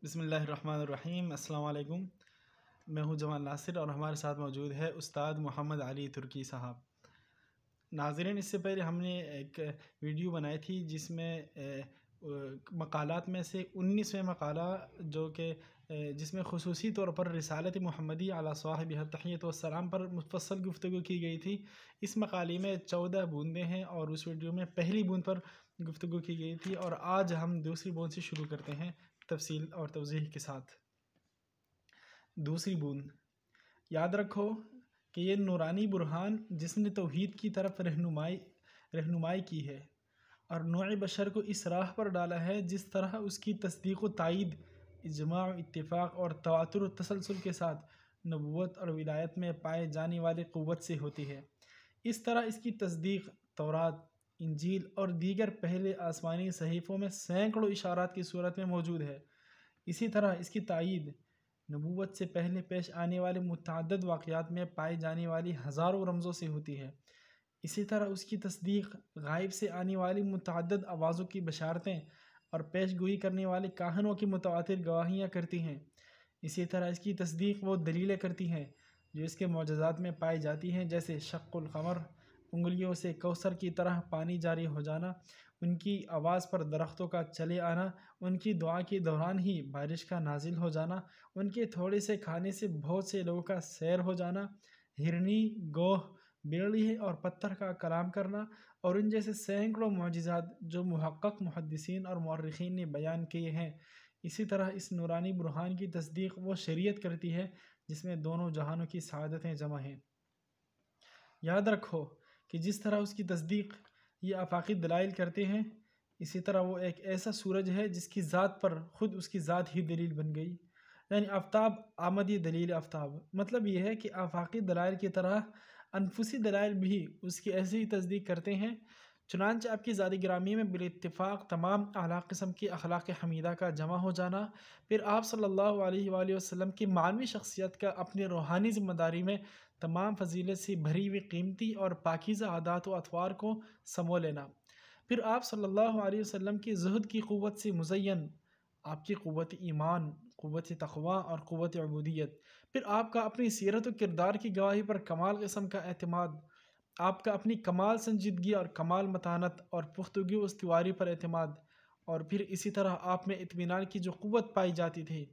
بسم اللہ الرحمن الرحیم۔ السلام علیکم، میں ہوں جمال ناصر اور ہمارے ساتھ موجود ہے استاد محمد علی ترکی صاحب۔ ناظرین، اس سے پہلے ہم نے ایک ویڈیو بنائی تھی جس میں مقالات میں سے 19ویں مقالہ جو کہ جس میں خصوصی طور پر رسالت محمدی علی صاحبہ التحیۃ والسلام پر مفصل گفتگو کی گئی تھی۔ اس مقالے میں 14 بوندیں ہیں اور اس ویڈیو میں پہلی بوند پر گفتگو کی گئی تھی، اور آج ہم دوسری بوند سے شروع کرتے ہیں تفصیل اور توضیح کے ساتھ۔ دوسری بوند، یاد رکھو کہ یہ نورانی برہان جس نے توحید کی طرف رہنمائی کی ہے اور نوع بشر کو اس راہ پر ڈالا ہے جس طرح اس کی تصدیق و تائید اجماع و اتفاق اور تواتر و تسلسل کے ساتھ نبوت اور ولایت میں پائے جانے والی قوت سے ہوتی ہے، اس طرح اس کی تصدیق تورات، انجیل اور دیگر پہلے آسمانی صحیفوں میں سینکڑوں اشارات کی صورت میں موجود ہے۔ اسی طرح اس کی تائید نبوت سے پہلے پیش آنے والے متعدد واقعات میں پائی جانے والی ہزاروں رمزوں سے ہوتی ہے۔ اسی طرح اس کی تصدیق غائب سے آنے والی متعدد آوازوں کی بشارتیں اور پیش گوئی کرنے والے کاہنوں کی متواتر گواہیاں کرتی ہیں۔ اسی طرح اس کی تصدیق وہ دلیلیں کرتی ہیں جو اس کے معجزات میں پائی جاتی ہیں، جیسے شق القمر، انگلیوں سے کوثر کی طرح پانی جاری ہو جانا، ان کی آواز پر درختوں کا چلے آنا، ان کی دعا کے دوران ہی بارش کا نازل ہو جانا، ان کے تھوڑے سے کھانے سے بہت سے لوگوں کا سیر ہو جانا، ہرنی، گوہ، بیڑی اور پتھر کا کلام کرنا، اور ان جیسے سینکڑوں معجزات جو محقق محدثین اور مورخین نے بیان کیے ہیں۔ اسی طرح اس نورانی برہان کی تصدیق وہ شریعت کرتی ہے جس میں دونوں جہانوں کی سعادتیں جمع ہیں۔ یاد رکھو کہ جس طرح اس کی تصدیق یہ آفاقی دلائل کرتے ہیں، اسی طرح وہ ایک ایسا سورج ہے جس کی ذات پر خود اس کی ذات ہی دلیل بن گئی، یعنی آفتاب آمدی دلیل آفتاب۔ مطلب یہ ہے کہ آفاقی دلائل کی طرح انفسی دلائل بھی اس کی ایسی ہی تصدیق کرتے ہیں۔ چنانچہ آپ کی ذات گرامی میں بالاتفاق تمام اعلیٰ قسم کی اخلاق حمیدہ کا جمع ہو جانا، پھر آپ صلی اللہ علیہ وآلہ وسلم کی معنوی شخصیت کا اپنی روحانی ذمہ داری میں تمام فضیلت سے بھری ہوئی قیمتی اور پاکیزہ عادات و اطوار کو سمو لینا، پھر آپ صلی اللہ علیہ وسلم کی زہد کی قوت سے مزین آپ کی قوت ایمان، قوت تقوی اور قوت عبودیت، پھر آپ کا اپنی سیرت و کردار کی گواہی پر کمال قسم کا اعتماد، آپ کا اپنی کمال سنجیدگی اور کمال متانت اور پختگی و استواری پر اعتماد، اور پھر اسی طرح آپ میں اطمینان کی جو قوت پائی جاتی تھی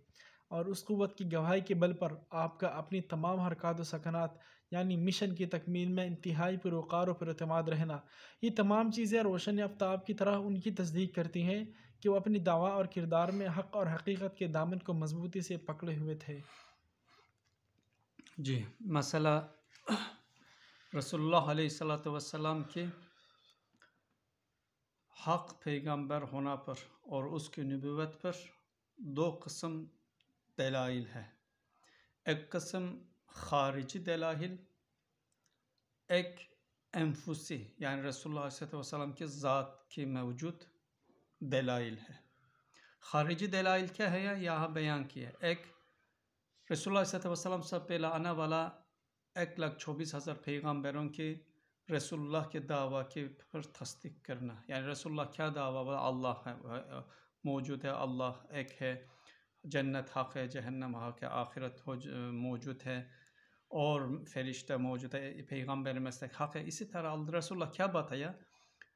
اور اس قوت کی گواہی کے بل پر آپ کا اپنی تمام حرکات و سکنات یعنی مشن کی تکمیل میں انتہائی پروقار و پر اعتماد رہنا، یہ تمام چیزیں روشن آفتاب کی طرح ان کی تصدیق کرتی ہیں کہ وہ اپنی دعویٰ اور کردار میں حق اور حقیقت کے دامن کو مضبوطی سے پکڑے ہوئے تھے۔ جی، مسئلہ رسول اللہ علیہ السلام کے حق پیغمبر ہونا پر اور اس کی نبوت پر دو قسم دلائل ہے۔ ایک قسم خارجی دلائل، ایک انفسی یعنی رسول اللہ علیہ وسلم کے ذات کی موجود دلائل ہے۔ خارجی دلائل کیا ہے یہاں بیان کیا ہے۔ ایک، رسول اللہ علیہ وسلم سے پہلا آنے والا 1,24,000 پیغمبروں کے رسول اللہ کے دعویٰ کے پر تصدیق کرنا، یعنی رسول اللہ کیا دعویٰ، اللہ ہے، موجود ہے، اللہ ایک ہے، جنت حق ہے، جہنم حق ہے، آخرت موجود ہے اور فرشتہ موجود ہے، پیغمبر میں سے حق ہے۔ اسی طرح رسول اللہ کیا بتایا،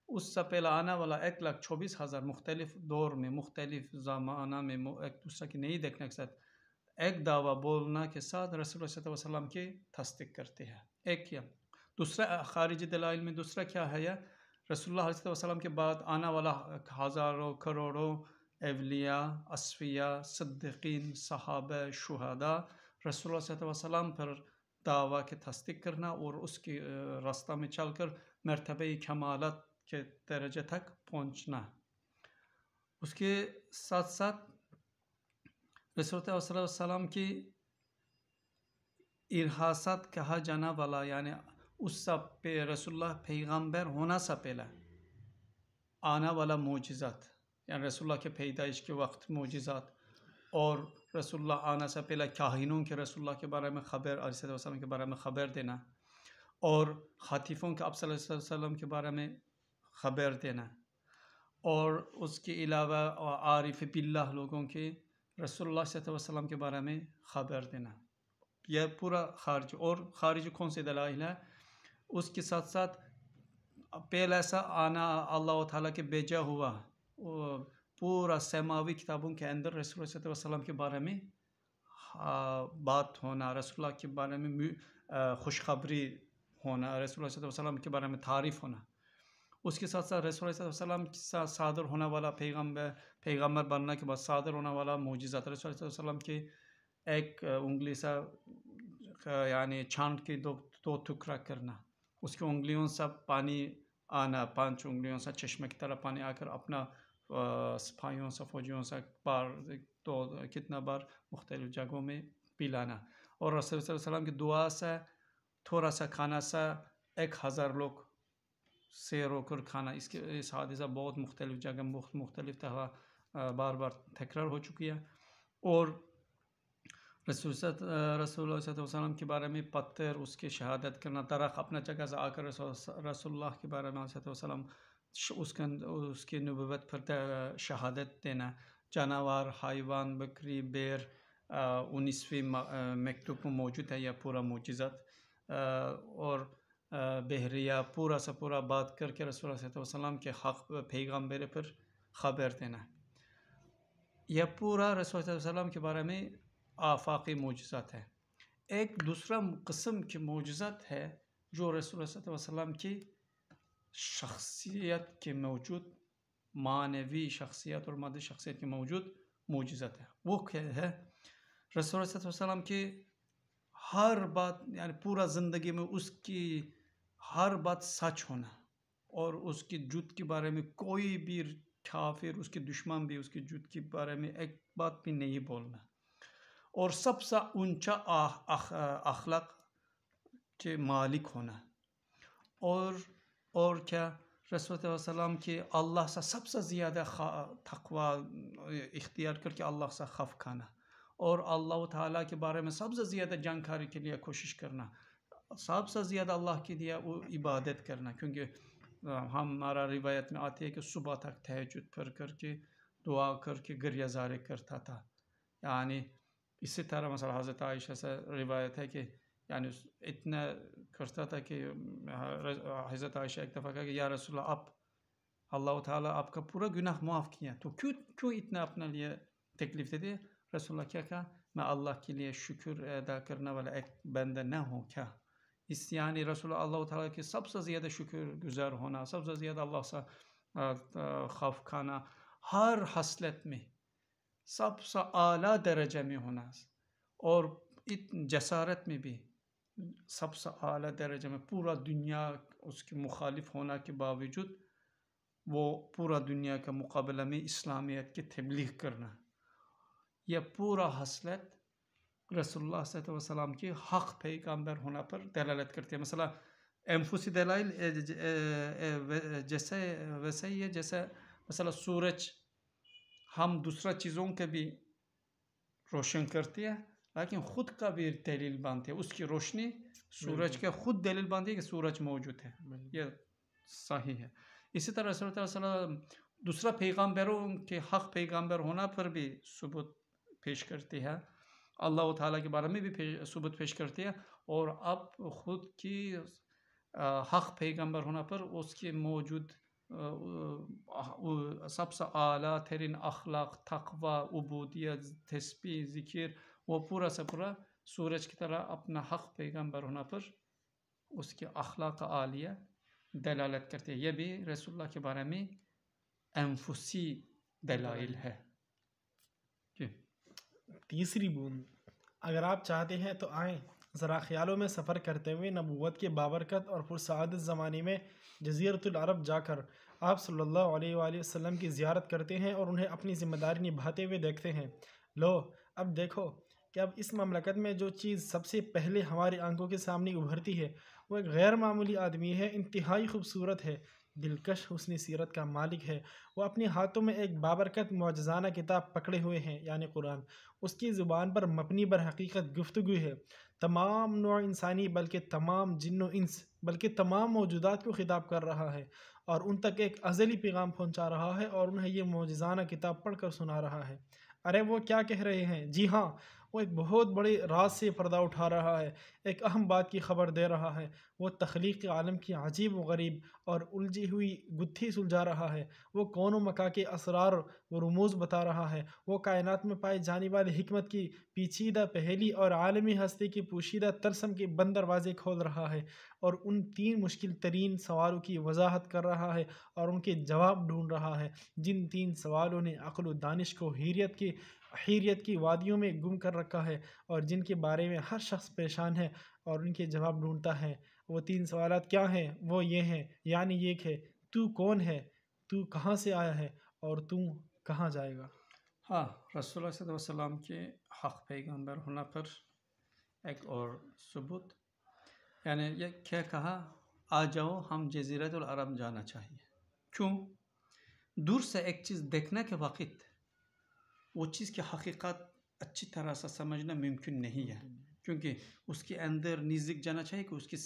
اس سے پہلا آنے والا 1,24,000 مختلف دور میں، مختلف زمانہ میں ایک دوسرے کی نہیں دیکھنے کے ساتھ ایک دعویٰ بولنا کے ساتھ رسول اللہ صلی اللہ علیہ وسلم کی تصدیق کرتے ہیں۔ ایک کیا، دوسرا خارجی دلائل میں دوسرا کیا ہے، رسول اللہ علیہ وسلم کے بعد آنے والا ہزاروں کروڑوں اولیاء، اصفیاء، صدیقین، صحابہ، شہداء رسول اللہ صلی اللہ علیہ وسلم پر دعویٰ کی تصدیق کرنا اور اس کے راستہ میں چل کر مرتبہ کمالت کے درجے تک پہنچنا۔ اس کے ساتھ ساتھ رسول اللہ صلی اللہ علیہ وسلم کی ارہاست کہا جانا والا، یعنی اس سے رسول اللہ پیغمبر ہونا سے پہلے آنے والا معجزات، یعنی رسول اللہ کے پیدائش کے وقت معجزات، اور رسول اللہ آنے سے پہلے کاہنوں کے رسول اللہ کے بارے میں خبر، علیہ السلام وسلم کے بارے میں خبر دینا، اور خاطفوں کے آپ صلی اللہ علیہ وسلم کے بارے میں خبر دینا، اور اس کے علاوہ عارف باللہ لوگوں کے رسول اللہ صلی اللہ علیہ وسلم کے بارے میں خبر دینا. یہ پورا خارجی، اور خارجی کون سے دلائل ہے؟ اس کے ساتھ ساتھ پہلے ایسا آنا اللہ تعالیٰ کے بھیجا ہوا پورا سماوی کتابوں کے اندر رسول اللہ صلی اللہ علیہ وسلم کے بارے میں بات ہونا، رسول اللہ کے بارے میں خوشخبری ہونا، رسول اللہ صلی اللہ علیہ وسلم کے بارے میں تعریف ہونا. اس کے ساتھ ساتھ رسول اللہ صلی اللہ علیہ وسلم کے ساتھ صادر ہونے والا پیغمبر بننے کے بعد صادر ہونے والا معجزات، رسول اللہ صلی اللہ علیہ وسلم کی ایک انگلی سا یعنی چھانٹ کے دو ٹکڑا کرنا، اس کی انگلیوں سے پانی آنا، 5 انگلیوں سے چشمے کی طرح پانی آ کر اپنا سپاہیوں سے فوجیوں سے کتنا بار مختلف جگہوں میں پلانا. اور رسول صلی اللہ علیہ وسلم کی دعا سے تھوڑا سا کھانا سے 1000 لوگ سے رو کر کھانا. اس حادثہ بہت مختلف جگہ مختلف طرح بار بار تکرار ہو چکی ہے. اور رسول اللہ صلی اللہ علیہ وسلم کے بارے میں پتھر اس کی شہادت کرنا، درخت اپنا جگہ سے آ کر رسول اللہ کے بارے میں صلی اللہ علیہ وسلم اس کی نبوت پر شہادت دینا. جانور، حیوان، بکری، بیر 19ویں مکتوب میں موجود ہے یہ پورا معجزات. اور بحریہ پورا سا پورا بات کر کے رسول اللہ صلی اللہ علیہ وسلم کے حق پیغمبر پر خبر دینا. یہ پورا رسول اللہ صلی اللہ علیہ وسلم کے بارے میں آفاقی معجزات ہے. ایک دوسرا قسم کی معجزات ہے جو رسول اللہ صلی اللہ علیہ وسلم کی شخصیت کے موجود، معنوی شخصیت اور مادی شخصیت کے موجود معجزات ہے. وہ کیا ہے؟ رسول اللہ صلی اللہ علیہ وسلم کی ہر بات یعنی پورا زندگی میں اس کی ہر بات سچ ہونا، اور اس کی جھوٹ کے بارے میں کوئی بھی کافر، اس کے دشمن بھی اس کی جھوٹ کے بارے میں ایک بات بھی نہیں بولنا. اور سب سے اونچا اخلاق کے مالک ہونا. اور کیا؟ رسول اللہ صلی اللہ علیہ وسلم کی اللہ سے سب سے زیادہ تقوی اختیار کر کے اللہ سے خوف کھانا، اور اللہ تعالیٰ کے بارے میں سب سے زیادہ جانکاری کے لیے کوشش کرنا، سب سے زیادہ اللہ کے لیے وہ عبادت کرنا. کیونکہ ہمارا روایت میں آتی ہے کہ صبح تک تہجد پڑھ کر کے دعا کر کے گریہ زاری کرتا تھا. یعنی اسی طرح مثلا حضرت عائشہ سے روایت ہے کہ یعنی اتنا کرتا تھا کہ حضرت عائشہ ایک دفعہ کہا کہ یا رسول اللہ، اللہ تعالیٰ آپ کا پورا گناہ معاف کیا، تو کیوں اتنا اپنے لیے تکلیف دیتے؟ رسول اللہ کیا کہا؟ میں اللہ کے لیے شکر ادا کرنے والا ایک بندہ نہ ہوں کیا؟ اس یعنی رسول اللہ تعالیٰ کی سب سے زیادہ شکر گزار ہونا، سب سے زیادہ اللہ سے خوف کھانا، ہر حسلت میں سب سے اعلیٰ درجہ میں ہونا، اور جسارت میں بھی سب سے اعلیٰ درجہ میں. پورا دنیا اس کے مخالف ہونا کے باوجود وہ پورا دنیا کے مقابلہ میں اسلامیت کی تبلیغ کرنا. یہ پورا حسلت رسول اللہ صلی اللہ علیہ وسلم کی حق پیغمبر ہونا پر دلالت کرتے ہیں. مثلا انفسی دلائل ویسے ہی ہے جیسے مثلا سورج ہم دوسرا چیزوں کے بھی روشن کرتی ہے، لیکن خود کا بھی دلیل بنتی ہے. اس کی روشنی سورج کے خود دلیل بنتی ہے کہ سورج موجود ہے. یہ صحیح ہے. اسی طرح رسول اللہ صلی اللہ علیہ وسلم دوسرا پیغمبروں کے حق پیغمبر ہونا پر بھی ثبوت پیش کرتی ہے، اللہ تعالیٰ کے بارے میں بھی ثبوت پیش کرتی ہے. اور اب خود کی حق پیغمبر ہونا پر اس کے موجود سب سے اعلیٰ ترین اخلاق، تقوی، عبودیت، تسبیح، ذکر، وہ پورا سے پورا سورج کی طرح اپنا حق پیغمبر ہونا پر اس کے اخلاق عالیہ دلالت کرتے ہیں. یہ بھی رسول اللہ کے بارے میں انفسی دلائل ہے. تیسری بوند، اگر آپ چاہتے ہیں تو آئیں ذرا خیالوں میں سفر کرتے ہوئے نبوت کے بابرکت اور پرسعادت زمانے میں جزیرۃ العرب جا کر آپ صلی اللہ علیہ وآلہ وسلم کی زیارت کرتے ہیں اور انہیں اپنی ذمہ داری نبھاتے ہوئے دیکھتے ہیں. لو اب دیکھو کہ اب اس مملکت میں جو چیز سب سے پہلے ہماری آنکھوں کے سامنے ابھرتی ہے وہ ایک غیر معمولی آدمی ہے، انتہائی خوبصورت ہے، دلکش حسن سیرت کا مالک ہے. وہ اپنے ہاتھوں میں ایک بابرکت معجزانہ کتاب پکڑے ہوئے ہیں یعنی قرآن. اس کی زبان پر مبنی بر حقیقت گفتگو ہے، تمام نوع انسانی بلکہ تمام جن و انس بلکہ تمام موجودات کو خطاب کر رہا ہے اور ان تک ایک ازلی پیغام پہنچا رہا ہے اور انہیں یہ معجزانہ کتاب پڑھ کر سنا رہا ہے. ارے وہ کیا کہہ رہے ہیں؟ جی ہاں، وہ ایک بہت بڑے راز سے پردہ اٹھا رہا ہے، ایک اہم بات کی خبر دے رہا ہے۔ وہ تخلیق عالم کی عجیب و غریب اور الجھی ہوئی گتھی سلجھا رہا ہے۔ وہ کون و مکاں کے اسرار و رموز بتا رہا ہے۔ وہ کائنات میں پائی جانے والی حکمت کی پیچیدہ پہیلی اور عالمی ہستی کی پوشیدہ طلسم کے بند دروازے کھول رہا ہے، اور ان 3 مشکل ترین سوالوں کی وضاحت کر رہا ہے اور ان کے جواب ڈھونڈ رہا ہے، جن 3 سوالوں نے عقل و دانش کو حیرت کی وادیوں میں گم کر رکھا ہے، اور جن کے بارے میں ہر شخص پریشان ہے اور ان کے جواب ڈھونڈتا ہے۔ وہ 3 سوالات کیا ہیں؟ وہ یہ ہیں، یعنی یہ کہ تو کون ہے، تو کہاں سے آیا ہے، اور تو کہاں جائے گا۔ ہاں، رسول اللہ صلی اللہ علیہ وسلم کے حق پیغمبر ہونا پر ایک اور ثبوت، یعنی یہ کیا کہا، آ جاؤ ہم جزیرۃ العرب جانا چاہیے۔ کیوں؟ دور سے ایک چیز دیکھنے کے وقت وہ چیز کی حقیقت اچھی طرح سے سمجھنا ممکن نہیں ہے، کیونکہ اس کے اندر نزدیک جانا چاہیے کہ اس کی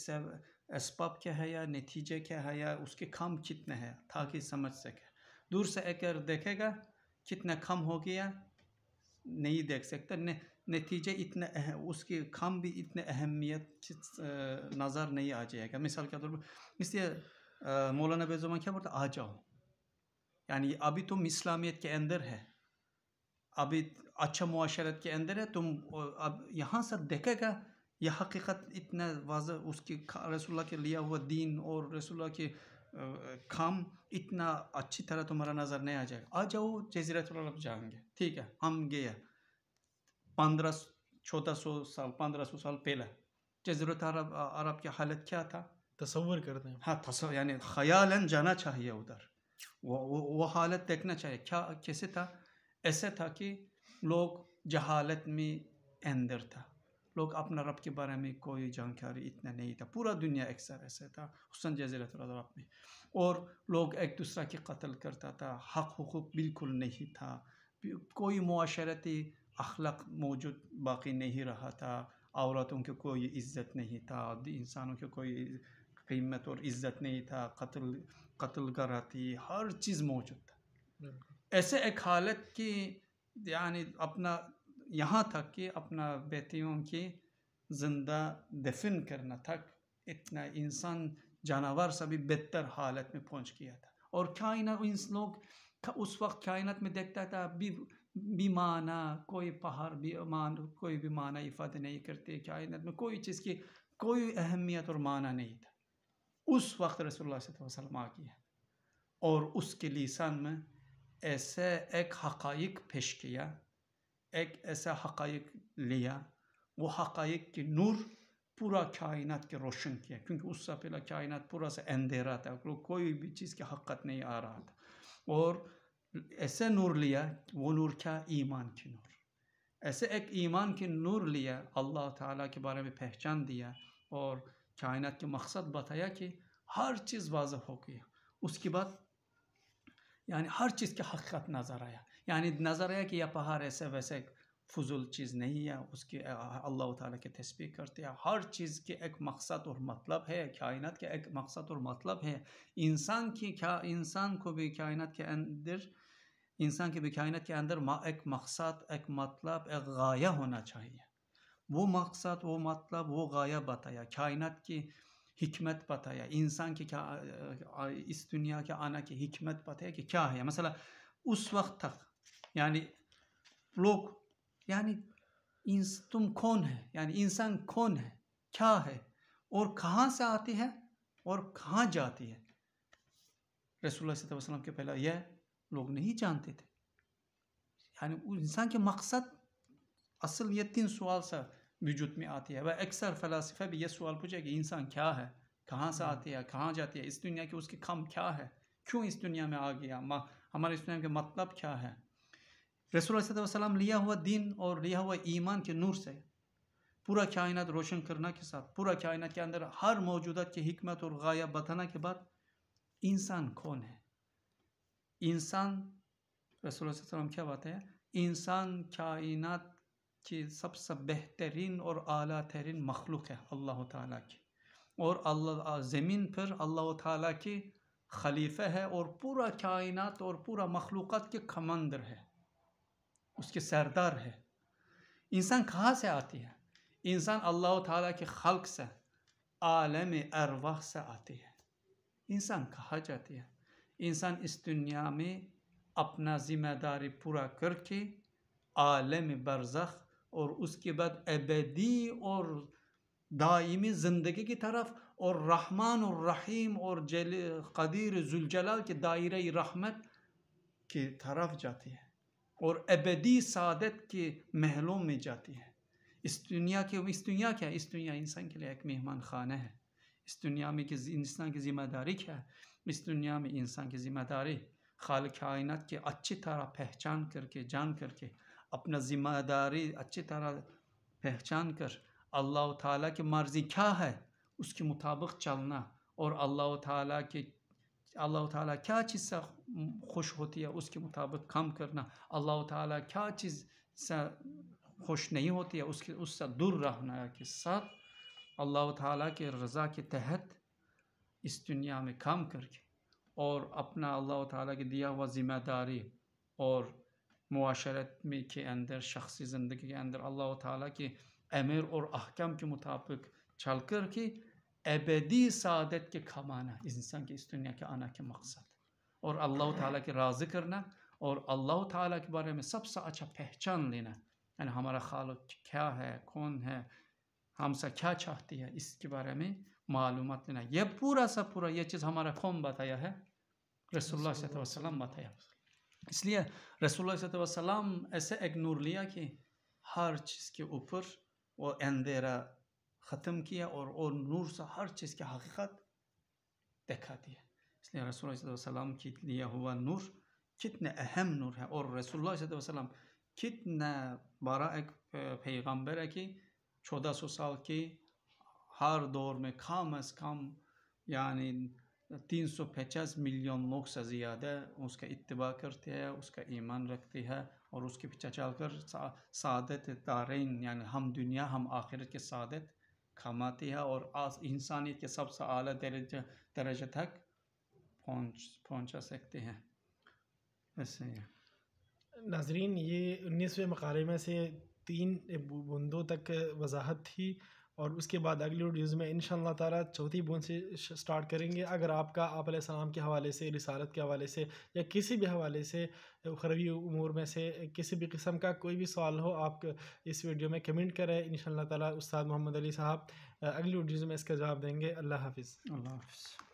اسباب کیا ہے یا نتیجے کیا ہے یا اس کے کام کتنے ہیں تاکہ سمجھ سکے۔ دور سے اگر دیکھے گا کتنا کم ہو گیا نہیں دیکھ سکتا، نتیجے اتنے اس کے کام بھی اتنے اہمیت نظر نہیں آ جائے گا۔ مثال کے طور پر اس لیے مولانا بیزمان کیا بولتا، آ جاؤ، یعنی ابھی تم اسلامیت کے اندر ہے، ابھی اچھا معاشرت کے اندر ہے، تم اب یہاں سے دیکھے گا یہ حقیقت اتنا واضح، اس کی رسول اللہ کے لیا ہوا دین اور رسول اللہ کے کام اتنا اچھی طرح تمہارا نظر نہیں آ جائے گا۔ آ جاؤ جزیرۃ العرب جائیں گے، ٹھیک ہے، ہم گئے 1400 سال 1500 سال پہلے جزیرۃ عرب کی حالت کیا تھا؟ تصور کرتے ہیں، ہاں یعنی خیالاً جانا چاہیے ادھر، وہ حالت دیکھنا چاہیے، کیا کیسے تھا؟ ایسا تھا کہ لوگ جہالت میں اندر تھا، لوگ اپنا رب کے بارے میں کوئی جانکاری اتنا نہیں تھا، پورا دنیا اکثر ایسا تھا خصوصاً جزیرۃ العرب میں، اور لوگ ایک دوسرے کے قتل کرتا تھا، حق حقوق بالکل نہیں تھا، کوئی معاشرتی اخلاق موجود باقی نہیں رہا تھا، عورتوں کی کوئی عزت نہیں تھا، انسانوں کی کوئی قیمت اور عزت نہیں تھا، قتل کراتی ہر چیز موجود تھا۔ ایسے ایک حالت کی یعنی اپنا یہاں تک کہ اپنا بیٹیوں کی زندہ دفن کرنا تک اتنا انسان جانور سے بھی بدتر حالت میں پہنچ گیا تھا، اور کائنات لوگ اس وقت کائنات میں دیکھتا تھا بھی معنی کوئی پہاڑ کوئی بھی معنی افادہ نہیں کرتے، کائنات میں کوئی چیز کی کوئی اہمیت اور معنی نہیں تھا۔ اس وقت رسول اللہ صلی اللہ علیہ وسلم آ گیا اور اس کے لسان میں ایسے ایک حقائق پیش کیا، ایک ایسا حقائق لیا، وہ حقائق کی نور پورا کائنات کے روشن کیا، کیونکہ اس سے پہلے کائنات پورا سے اندھیرا تھا، کوئی بھی چیز کی حقیقت نہیں آ رہا تھا، اور ایسے نور لیا، وہ نور کیا؟ ایمان کی نور، ایسے ایک ایمان کی نور لیا، اللہ تعالیٰ کے بارے میں پہچان دیا اور کائنات کے مقصد بتایا کہ ہر چیز واضح ہو گیا۔ اس کے بعد یعنی ہر چیز کی حقیقت نظر آیا، یعنی نظر آیا کہ یہ پہاڑ ایسے ویسے فضول چیز نہیں ہے، اس کے اللہ تعالیٰ کی تسبیح کرتے ہیں، ہر چیز کے ایک مقصد اور مطلب ہے، کائنات کے ایک مقصد اور مطلب ہے، انسان کو بھی کائنات کے اندر ایک مقصد، ایک مطلب، ایک غایہ ہونا چاہیے، وہ مقصد، وہ مطلب، وہ غایہ بتایا، کائنات کی حکمت بتایا، انسان کی کیا اس دنیا کے آنے کی حکمت بتایا کہ کیا ہے۔ مثلا اس وقت تک یعنی لوگ یعنی تم کون ہے، یعنی انسان کون ہے، کیا ہے، اور کہاں سے آتی ہے اور کہاں جاتی ہے، رسول اللہ صلی اللہ علیہ وسلم کے پہلے یہ لوگ نہیں جانتے تھے۔ یعنی انسان کے مقصد اصل یہ 3 سوال سے وجود میں آتی ہے، وہ اکثر فلاسفہ بھی یہ سوال پوچھے کہ انسان کیا ہے، کہاں سے آتی ہے، کہاں جاتی ہے، اس دنیا کی اس کے کام کیا ہے، کیوں اس دنیا میں آ گیا، ہمارے اس دنیا کا مطلب کیا ہے۔ رسول اللہ صلی اللہ علیہ وسلم لیا ہوا دین اور لیا ہوا ایمان کے نور سے پورا کائنات روشن کرنا کے ساتھ، پورا کائنات کے اندر ہر موجودات کی حکمت اور غایہ بتانا کے بعد انسان کون ہے، انسان رسول اللہ صلی اللہ علیہ وسلم کیا بات ہے، انسان کائنات کی سب سے بہترین اور اعلیٰ ترین مخلوق ہے اللہ تعالیٰ کی، اور اللہ زمین پر اللہ تعالیٰ کی خلیفہ ہے اور پورا کائنات اور پورا مخلوقات کے کمانڈر ہے، اس کے سردار ہے. انسان کہاں سے آتی ہے؟ انسان اللہ تعالیٰ کے خلق سے، عالم ارواح سے آتی ہے. انسان کہاں جاتی ہے؟ انسان اس دنیا میں اپنا ذمہ داری پورا کر کے عالم برزخ اور اس کے بعد ابدی اور دائمی زندگی کی طرف اور رحمان اور رحیم اور قدیر ذوالجلال کے دائرہ رحمت کی طرف جاتی ہے اور ابدی سعادت کے محلوں میں جاتی ہے. اس دنیا کیا ہے؟ اس دنیا انسان کے لیے ایک مہمان خانہ ہے. اس دنیا میں انسان کی ذمہ داری کیا ہے؟ اس دنیا میں انسان کی ذمہ داری خالق کائنات کے اچھی طرح پہچان کر کے، جان کر کے، اپنا ذمہ داری اچھی طرح پہچان کر اللہ تعالیٰ کی مرضی کیا ہے اس کے مطابق چلنا، اور اللہ تعالیٰ کیا چیز سے خوش ہوتی ہے اس کے مطابق کام کرنا، اللہ تعالیٰ کیا چیز سے خوش نہیں ہوتی ہے اس سے دور رہنا کے ساتھ اللہ تعالیٰ کے رضا کے تحت اس دنیا میں کام کر کے اور اپنا اللہ تعالیٰ کے دیا ہوا ذمہ داری اور معاشرت میں کے اندر، شخصی زندگی کے اندر اللہ تعالیٰ کے امر اور احکام کے مطابق چل کر کے ابدی سعادت کے کمانا انسان کے اس دنیا کے آنا کے مقصد، اور اللہ تعالیٰ کے راضی کرنا اور اللہ تعالیٰ کے بارے میں سب سے اچھا پہچان لینا، یعنی ہمارا خالق کیا ہے، کون ہے، ہم سے کیا چاہتی ہے، اس کے بارے میں معلومات لینا. یہ پورا یہ چیز ہمارا کون بتایا ہے؟ رسول اللہ صلی اللہ علیہ وسلم بتایا. اس لیے رسول اللہ صلی اللہ علیہ وسلم ایسے ایک نور لیا کہ ہر چیز کے اوپر وہ اندھیرا ختم کیا اور نور سے ہر چیز کی حقیقت دکھا دیا. اس لیے رسول اللہ صلی اللہ علیہ وسلم کی لیا ہوا نور کتنا اہم نور ہے، اور رسول اللہ صلی اللہ علیہ وسلم کتنا بڑا ایک پیغمبر ہے کہ 1400 سال کی ہر دور میں کم از کم یعنی 350 ملین لوگ سے زیادہ اس کا اتباع کرتے ہیں، اس کا ایمان رکھتے ہیں اور اس کے پیچھے چل کر سعادت دارین یعنی ہم دنیا ہم آخرت کے سعادت کماتے ہیں اور انسانیت کے سب سے اعلیٰ درجہ تک پہنچا سکتے ہیں. ایسے ناظرین، یہ 19ویں مقالے میں سے 3 بندوں تک وضاحت تھی، اور اس کے بعد اگلی ویڈیوز میں انشاءاللہ تعالیٰ چوتھی بند سے سٹارٹ کریں گے. اگر آپ کا آپ علیہ السلام کے حوالے سے، رسالت کے حوالے سے یا کسی بھی حوالے سے اخروی امور میں سے کسی بھی قسم کا کوئی بھی سوال ہو، آپ اس ویڈیو میں کمنٹ کریں. انشاءاللہ تعالیٰ استاد محمد علی صاحب اگلی ویڈیوز میں اس کا جواب دیں گے. اللہ حافظ. اللہ حافظ.